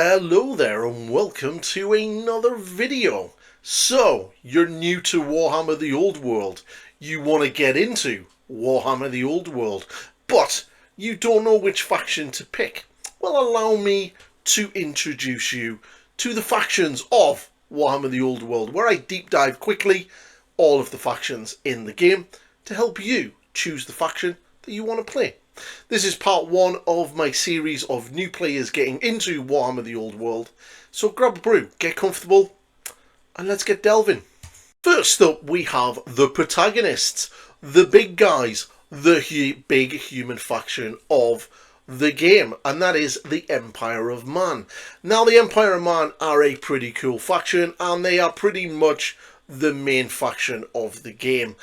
Hello there and welcome to another video. So, you're new to Warhammer the Old World. You want to get into Warhammer the Old World, but you don't know which faction to pick. Well, allow me to introduce you to the factions of Warhammer the Old World, where I deep dive quickly all of the factions in the game to help you choose the faction that you want to play. This is part one of my series of new players getting into Warhammer the Old World. So grab a brew, get comfortable, and let's get delving. First up, we have the protagonists, the big guys, the big human faction of the game, and that is the Empire of Man. Now, the Empire of Man are a pretty cool faction, and they are pretty much the main faction of the game.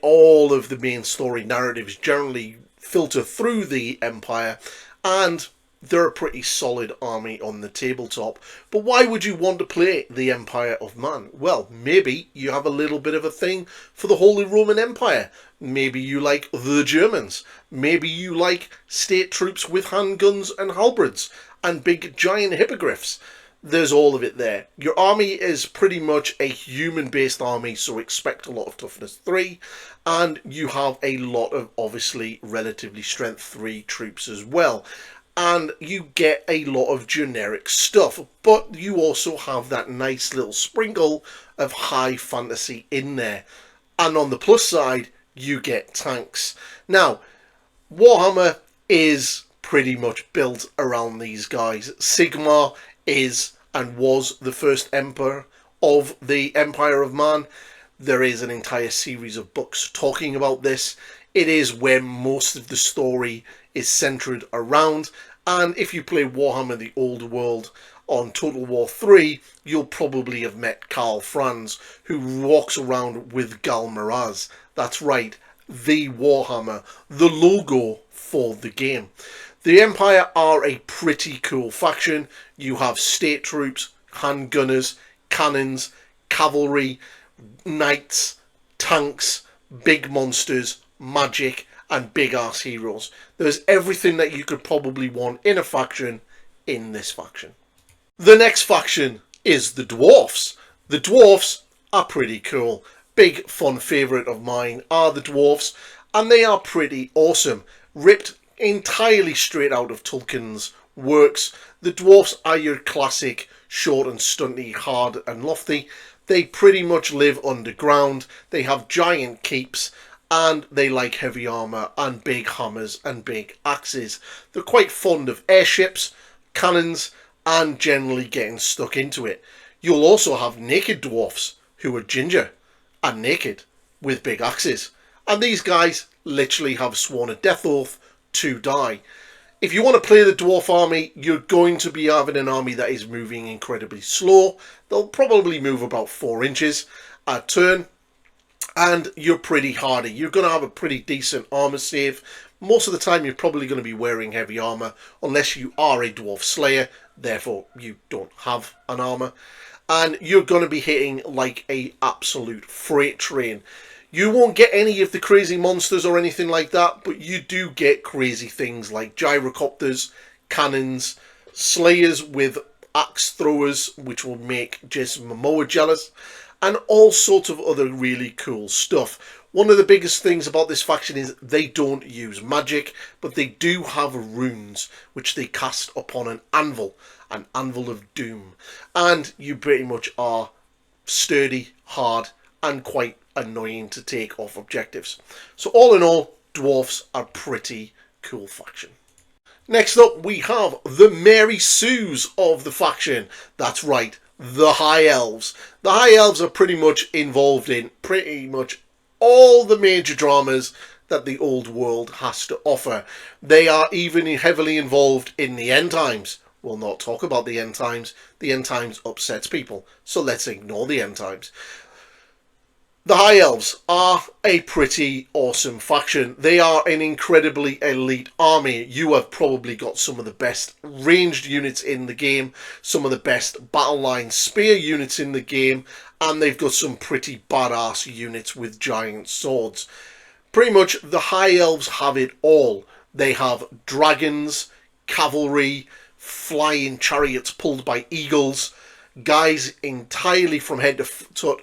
All of the main story narratives generally filter through the Empire, and they're a pretty solid army on the tabletop. But why would you want to play the Empire of Man? Well, maybe you have a little bit of a thing for the Holy Roman Empire. Maybe you like the Germans. Maybe you like state troops with handguns and halberds and big giant hippogriffs. There's all of it there. Your army is pretty much a human-based army, so expect a lot of toughness 3, and you have a lot of, obviously, relatively strength 3 troops as well. And you get a lot of generic stuff, but you also have that nice little sprinkle of high fantasy in there. And on the plus side, you get tanks. Now, Warhammer is pretty much built around these guys. Sigmar is and was the first emperor of the Empire of Man. There is an entire series of books talking about this. It is where most of the story is centered around, and if you play Warhammer the Old World on Total War 3, you'll probably have met Karl Franz, who walks around with Gal Maraz. That's right, the Warhammer, the logo for the game. The Empire are a pretty cool faction. You have state troops, handgunners, cannons, cavalry, knights, tanks, big monsters, magic, and big-ass heroes. There's everything that you could probably want in a faction in this faction. The next faction is the Dwarfs. The Dwarfs are pretty cool. Big fun favourite of mine are the Dwarfs, and they are pretty awesome. Ripped entirely straight out of Tolkien's works. The Dwarfs are your classic short and stunty, hard and lofty. They pretty much live underground. They have giant keeps, and they like heavy armour and big hammers and big axes. They're quite fond of airships, cannons, and generally getting stuck into it. You'll also have naked dwarfs who are ginger and naked with big axes. And these guys literally have sworn a death oath to die. If you want to play the dwarf army, you're going to be having an army that is moving incredibly slow. They'll probably move about 4 inches a turn, and you're pretty hardy. You're going to have a pretty decent armor save. Most of the time you're probably going to be wearing heavy armor, unless you are a dwarf slayer, therefore you don't have an armor. And you're going to be hitting like a absolute freight train. You won't get any of the crazy monsters or anything like that, but you do get crazy things like gyrocopters, cannons, slayers with axe throwers, which will make Jason Momoa jealous, and all sorts of other really cool stuff. One of the biggest things about this faction is they don't use magic, but they do have runes, which they cast upon an anvil of doom. And you pretty much are sturdy, hard, and quite annoying to take off objectives. So all in all, Dwarfs are pretty cool faction. Next up, we have the Mary Sues of the faction. That's right, the High Elves. The High Elves are pretty much involved in pretty much all the major dramas that the old world has to offer. They are even heavily involved in the end times. We'll not talk about the end times. The end times upsets people, so let's ignore the end times. The High Elves are a pretty awesome faction. They are an incredibly elite army. You have probably got some of the best ranged units in the game, some of the best battle line spear units in the game, and they've got some pretty badass units with giant swords. Pretty much the High Elves have it all. They have dragons, cavalry, flying chariots pulled by eagles, guys entirely from head to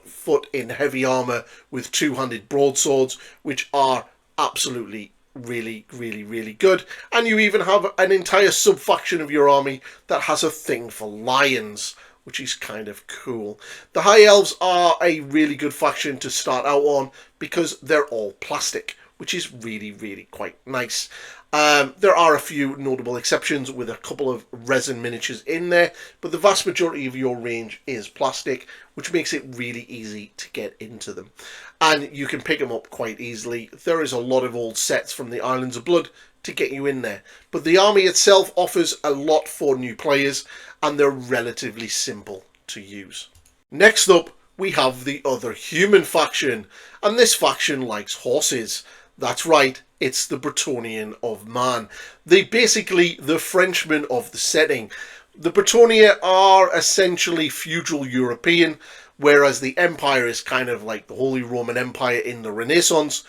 foot in heavy armour with two-handed broadswords, which are absolutely really good. And you even have an entire sub-faction of your army that has a thing for lions, which is kind of cool. The High Elves are a really good faction to start out on because they're all plastic, which is really quite nice. There are a few notable exceptions with a couple of resin miniatures in there, but the vast majority of your range is plastic, which makes it really easy to get into them. And you can pick them up quite easily. There is a lot of old sets from the Islands of Blood to get you in there. But the army itself offers a lot for new players, and they're relatively simple to use. Next up, we have the other human faction, and this faction likes horses. That's right, it's the Bretonian of Man. They basically the Frenchmen of the setting. The Bretonian are essentially feudal European, whereas the Empire is kind of like the Holy Roman Empire in the Renaissance.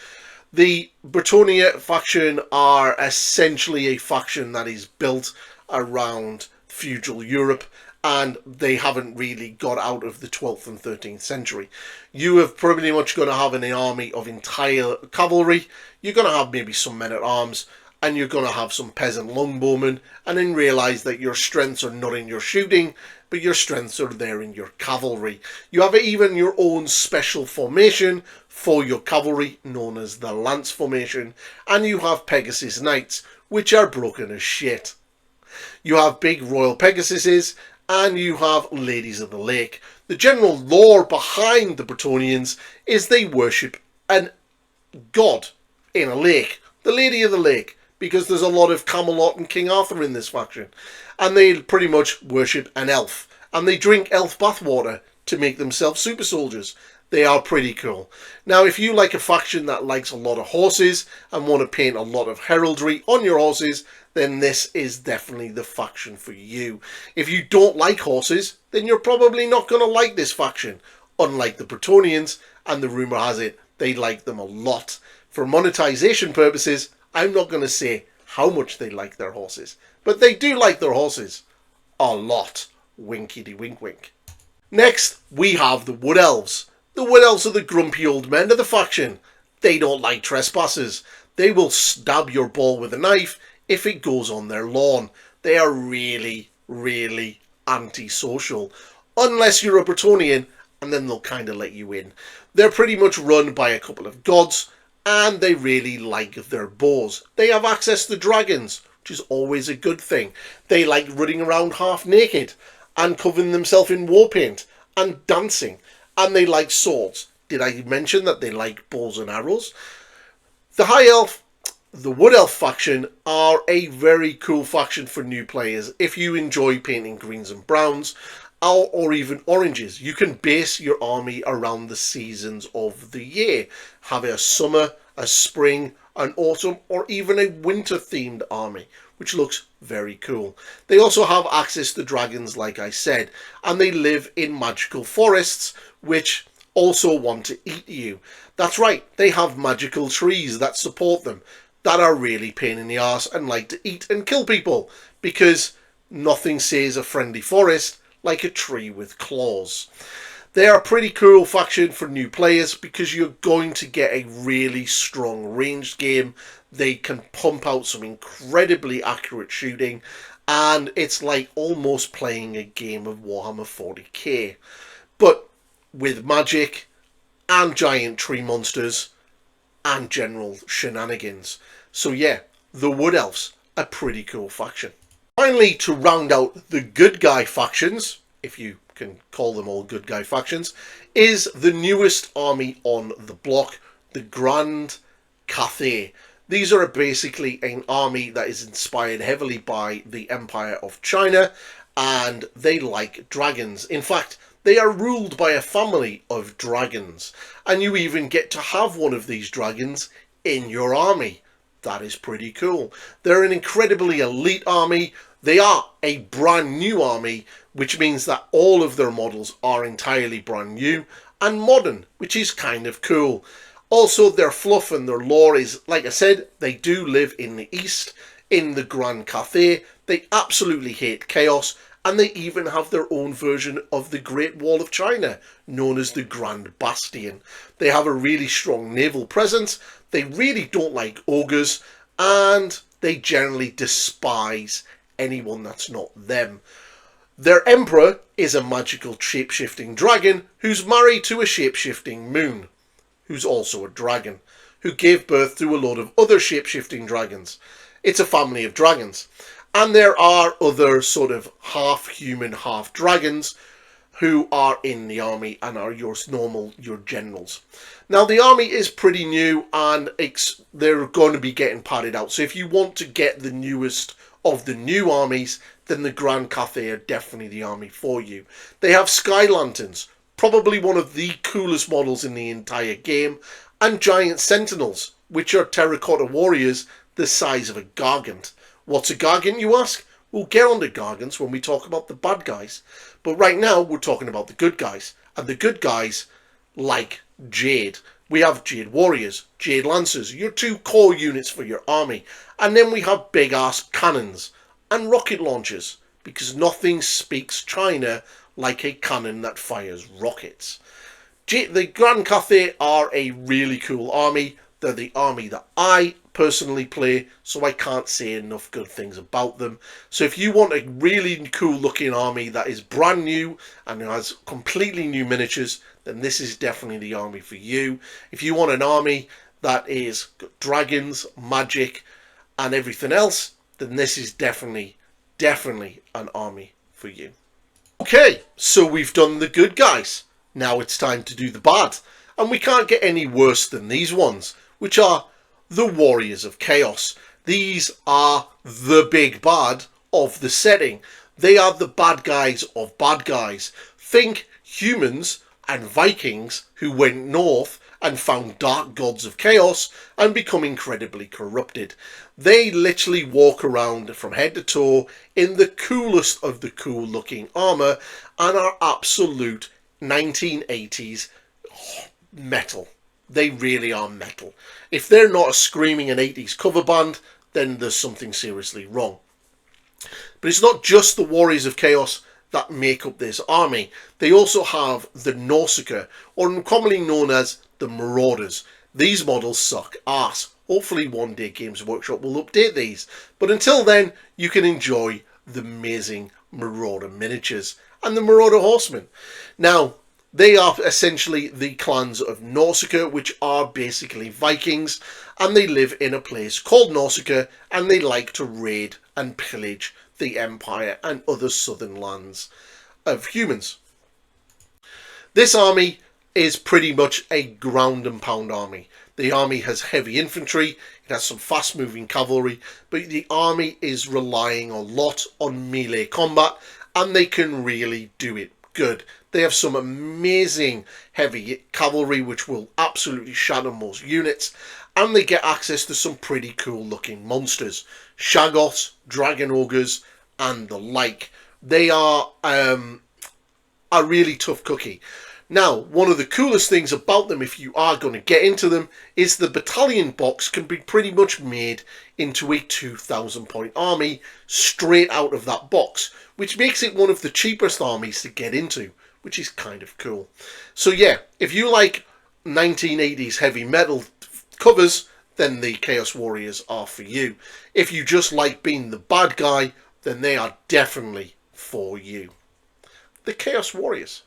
The Bretonian faction are essentially a faction that is built around feudal Europe, and they haven't really got out of the 12th and 13th century. You have pretty much going to have an army of entire cavalry, you're going to have maybe some men-at-arms, and you're going to have some peasant longbowmen, and then realise that your strengths are not in your shooting, but your strengths are there in your cavalry. You have even your own special formation for your cavalry, known as the Lance Formation, and you have Pegasus Knights, which are broken as shit. You have big Royal Pegasuses, and you have Ladies of the Lake. The general lore behind the Bretonians is they worship a god in a lake, the Lady of the Lake, because there's a lot of Camelot and King Arthur in this faction. And they pretty much worship an elf, and they drink elf bathwater to make themselves super soldiers. They are pretty cool. Now, if you like a faction that likes a lot of horses and want to paint a lot of heraldry on your horses, then this is definitely the faction for you. If you don't like horses, then you're probably not going to like this faction, unlike the Bretonians, and the rumour has it they like them a lot. For monetization purposes, I'm not going to say how much they like their horses, but they do like their horses a lot. Winkety wink wink. Next, we have the Wood Elves. The Wood Elves are the grumpy old men of the faction. They don't like trespassers. They will stab your ball with a knife if it goes on their lawn. They are really antisocial. Unless you're a Bretonian, and then they'll kind of let you in. They're pretty much run by a couple of gods, and they really like their bows. They have access to dragons, which is always a good thing. They like running around half naked and covering themselves in war paint and dancing. And they like swords. Did I mention that they like bows and arrows? The High Elf, the Wood Elf faction are a very cool faction for new players. If you enjoy painting greens and browns, or even oranges, you can base your army around the seasons of the year. Have a summer, a spring, an autumn, or even a winter themed army, which looks very cool. They also have access to dragons, like I said, and they live in magical forests, which also want to eat you. That's right, they have magical trees that support them, that are really pain in the arse and like to eat and kill people, because nothing says a friendly forest like a tree with claws. They are a pretty cool faction for new players because you're going to get a really strong ranged game. They can pump out some incredibly accurate shooting, and it's like almost playing a game of Warhammer 40k, but with magic and giant tree monsters and general shenanigans. So yeah, the Wood Elves, a pretty cool faction. Finally, to round out the good guy factions, if you can call them all good guy factions, is the newest army on the block, the Grand Cathay. These are basically an army that is inspired heavily by the Empire of China, and they like dragons. In fact, they are ruled by a family of dragons, and you even get to have one of these dragons in your army. That is pretty cool. They're an incredibly elite army. They are a brand new army, which means that all of their models are entirely brand new and modern, which is kind of cool. Also, their fluff and their lore is, like I said, they do live in the East, in the Grand Cathay. They absolutely hate chaos, and they even have their own version of the Great Wall of China, known as the Grand Bastion. They have a really strong naval presence, they really don't like ogres, and they generally despise anyone that's not them. Their emperor is a magical shape-shifting dragon who's married to a shape-shifting moon, who's also a dragon, who gave birth to a lot of other shape-shifting dragons. It's a family of dragons. And there are other sort of half-human, half-dragons who are in the army and are your generals. Now, the army is pretty new, and they're going to be getting padded out. So if you want to get the newest of the new armies, then the Grand Cathay are definitely the army for you. They have Sky Lanterns, probably one of the coolest models in the entire game, and Giant Sentinels, which are terracotta warriors the size of a gargant. What's a gargant, you ask? We'll get on to gargants when we talk about the bad guys. But right now, we're talking about the good guys. And the good guys like Jade. We have Jade Warriors, Jade Lancers, your two core units for your army. And then we have big-ass cannons and rocket launchers, because nothing speaks China like a cannon that fires rockets. The Grand Cathay are a really cool army. They're the army that I personally play, so I can't say enough good things about them. So if you want a really cool looking army that is brand new and has completely new miniatures, then this is definitely the army for you. If you want an army that is got dragons, magic and everything else, then this is definitely an army for you. Okay, so we've done the good guys. Now it's time to do the bad. And we can't get any worse than these ones, which are the Warriors of Chaos. These are the big bad of the setting. They are the bad guys of bad guys. Think humans and Vikings who went north and found dark gods of chaos and become incredibly corrupted. They literally walk around from head to toe in the coolest of the cool looking armour and are absolute 1980s metal. They really are metal. If they're not a screaming an 80s cover band, then there's something seriously wrong. But it's not just the Warriors of Chaos that make up this army. They also have the Nausicaa, or commonly known as the Marauders. These models suck ass. Hopefully one day Games Workshop will update these. But until then, you can enjoy the amazing Marauder miniatures and the Marauder Horsemen. Now, they are essentially the clans of Nausicaa, which are basically Vikings, and they live in a place called Nausicaa, and they like to raid and pillage the Empire and other southern lands of humans. This army is pretty much a ground and pound army. The army has heavy infantry, it has some fast moving cavalry, but the army is relying a lot on melee combat, and they can really do it good. They have some amazing heavy cavalry which will absolutely shatter most units, and they get access to some pretty cool looking monsters. Shaggoths, dragon ogres and the like. They are a really tough cookie. Now, one of the coolest things about them, if you are going to get into them, is the battalion box can be pretty much made into a 2,000 point army straight out of that box, which makes it one of the cheapest armies to get into, which is kind of cool. So yeah, if you like 1980s heavy metal covers, then the Chaos Warriors are for you. If you just like being the bad guy, then they are definitely for you. The Chaos Warriors.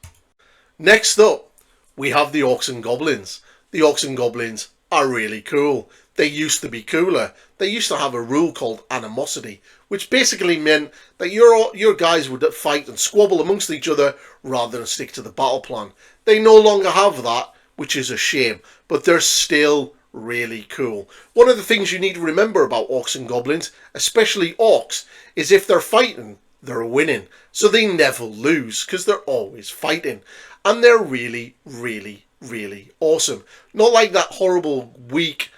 Next up, we have the Orcs and Goblins. The Orcs and Goblins are really cool. They used to be cooler. They used to have a rule called animosity, which basically meant that your guys would fight and squabble amongst each other rather than stick to the battle plan. They no longer have that, which is a shame, but they're still really cool. One of the things you need to remember about Orcs and Goblins, especially Orcs, is if they're fighting, they're winning. So they never lose because they're always fighting. And they're really, really, really awesome. Not like that horrible, weak,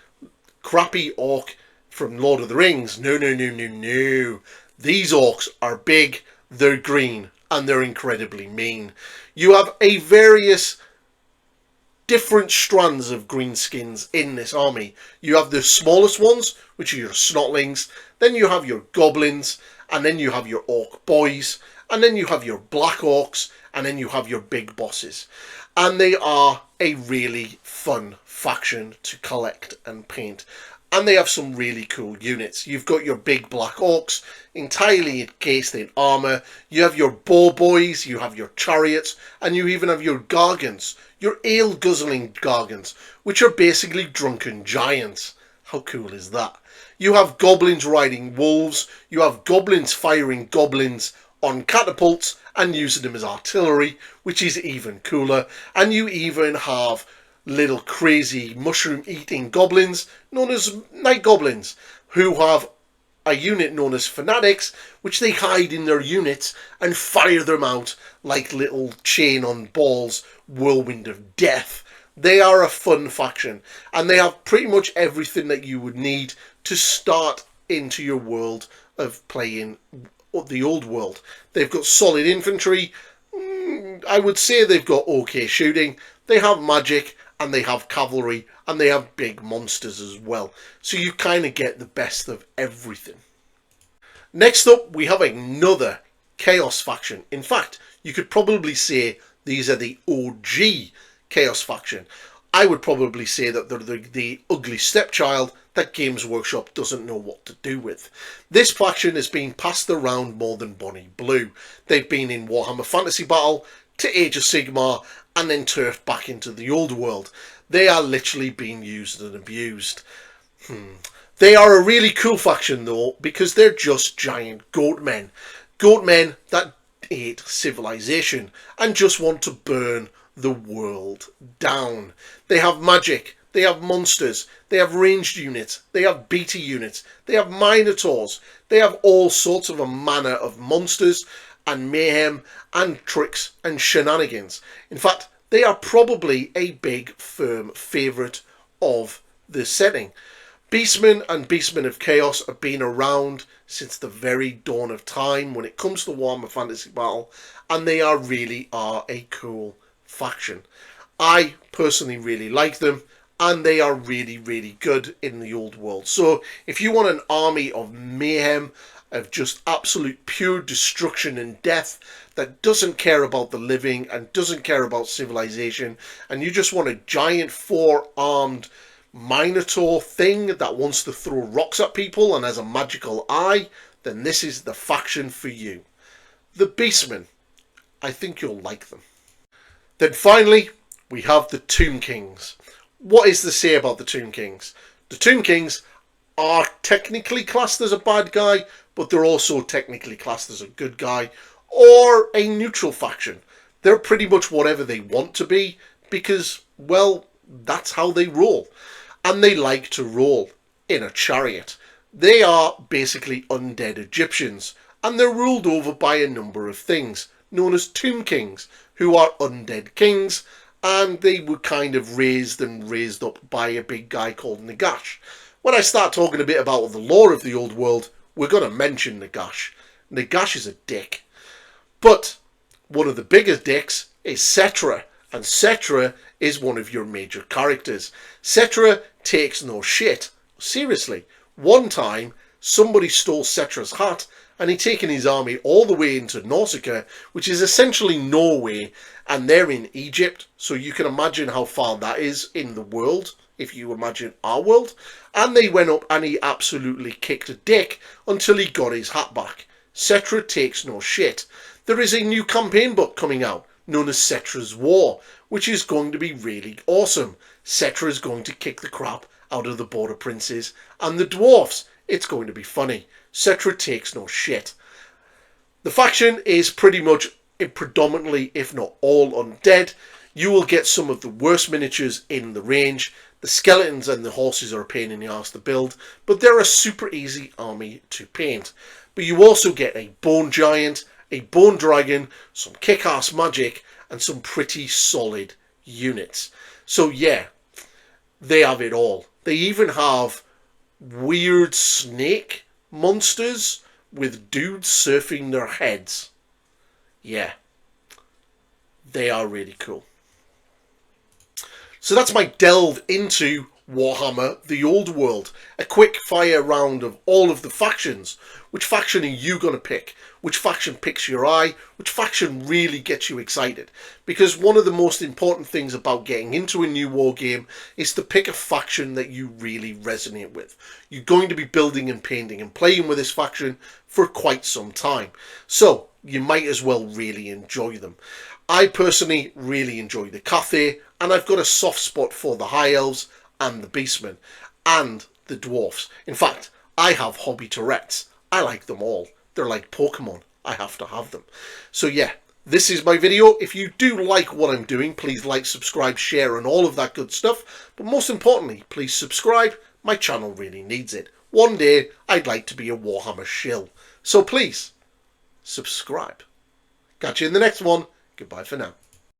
crappy orc from Lord of the Rings. No, no, no, no, no. These orcs are big, they're green, and they're incredibly mean. You have a various different strands of greenskins in this army. You have the smallest ones, which are your snotlings, then you have your goblins, and then you have your orc boys, and then you have your black orcs, and then you have your big bosses. And they are a really fun faction to collect and paint. And they have some really cool units. You've got your big black orcs, entirely encased in armour. You have your boar boys, you have your chariots, and you even have your gargants, your ale-guzzling gargants, which are basically drunken giants. How cool is that? You have goblins riding wolves, you have goblins firing goblins on catapults and using them as artillery, which is even cooler, and you even have little crazy mushroom eating goblins known as night goblins, who have a unit known as fanatics, which they hide in their units and fire them out like little chain on balls whirlwind of death. They are a fun faction, and they have pretty much everything that you would need to start into your world of playing the old world. They've got solid infantry. I would say they've got okay shooting. They have magic, and they have cavalry, and they have big monsters as well. So you kind of get the best of everything. Next up, we have another Chaos faction. In fact, you could probably say these are the OG Chaos faction. I would probably say that they're the ugly stepchild that Games Workshop doesn't know what to do with. This faction has been passed around more than Bonnie Blue. They've been in Warhammer Fantasy Battle, to Age of Sigmar, and then turfed back into the old world. They are literally being used and abused. They are a really cool faction though, because they're just giant goat men. Goat men that hate civilization and just want to burn the world down. They have magic, they have monsters, they have ranged units, they have beta units, they have minotaurs, they have all sorts of a manner of monsters and mayhem and tricks and shenanigans. In fact, they are probably a big firm favourite of the setting. Beastmen and Beastmen of Chaos have been around since the very dawn of time when it comes to Warhammer Fantasy Battle, and they really are a cool faction. I personally really like them, and they are really good in the old world. So if you want an army of mayhem, of just absolute pure destruction and death that doesn't care about the living and doesn't care about civilization, and you just want a giant four-armed minotaur thing that wants to throw rocks at people and has a magical eye, then this is the faction for you. The Beastmen. I think you'll like them. Then finally, we have the Tomb Kings. What is to say about the Tomb Kings? The Tomb Kings are technically classed as a bad guy, but they're also technically classed as a good guy, or a neutral faction. They're pretty much whatever they want to be, because, well, that's how they roll. And they like to roll in a chariot. They are basically undead Egyptians, and they're ruled over by a number of things, known as Tomb Kings, who are undead kings, and they were kind of raised up by a big guy called Nagash. When I start talking a bit about the lore of the old world, we're going to mention Nagash. Nagash is a dick. But one of the biggest dicks is Cetra, and Cetra is one of your major characters. Cetra takes no shit. Seriously, one time somebody stole Cetra's hat and he'd taken his army all the way into Nausicaa, which is essentially Norway, and they're in Egypt, so you can imagine how far that is in the world, if you imagine our world. And they went up and he absolutely kicked a dick until he got his hat back. Cetra takes no shit. There is a new campaign book coming out, known as Cetra's War, which is going to be really awesome. Cetra is going to kick the crap out of the Border Princes and the Dwarfs. It's going to be funny. Cetra takes no shit. The faction is pretty much predominantly, if not all, undead. You will get some of the worst miniatures in the range. The skeletons and the horses are a pain in the arse to build, but they're a super easy army to paint. But you also get a bone giant, a bone dragon, some kick-ass magic, and some pretty solid units. So yeah, they have it all. They even have weird snake monsters with dudes surfing their heads. Yeah, they are really cool. So that's my delve into Warhammer the Old World. A quick fire round of all of the factions. Which faction are you going to pick? Which faction picks your eye? Which faction really gets you excited? Because one of the most important things about getting into a new war game is to pick a faction that you really resonate with. You're going to be building and painting and playing with this faction for quite some time. So you might as well really enjoy them. I personally really enjoy the Cathay, and I've got a soft spot for the High Elves and the Beastmen and the Dwarfs. In fact, I have hobby Tourettes. I like them all. They're like Pokemon. I have to have them. So yeah, this is my video. If you do like what I'm doing, please like, subscribe, share and all of that good stuff. But most importantly, please subscribe. My channel really needs it. One day, I'd like to be a Warhammer shill. So please, subscribe. Catch you in the next one. Goodbye for now.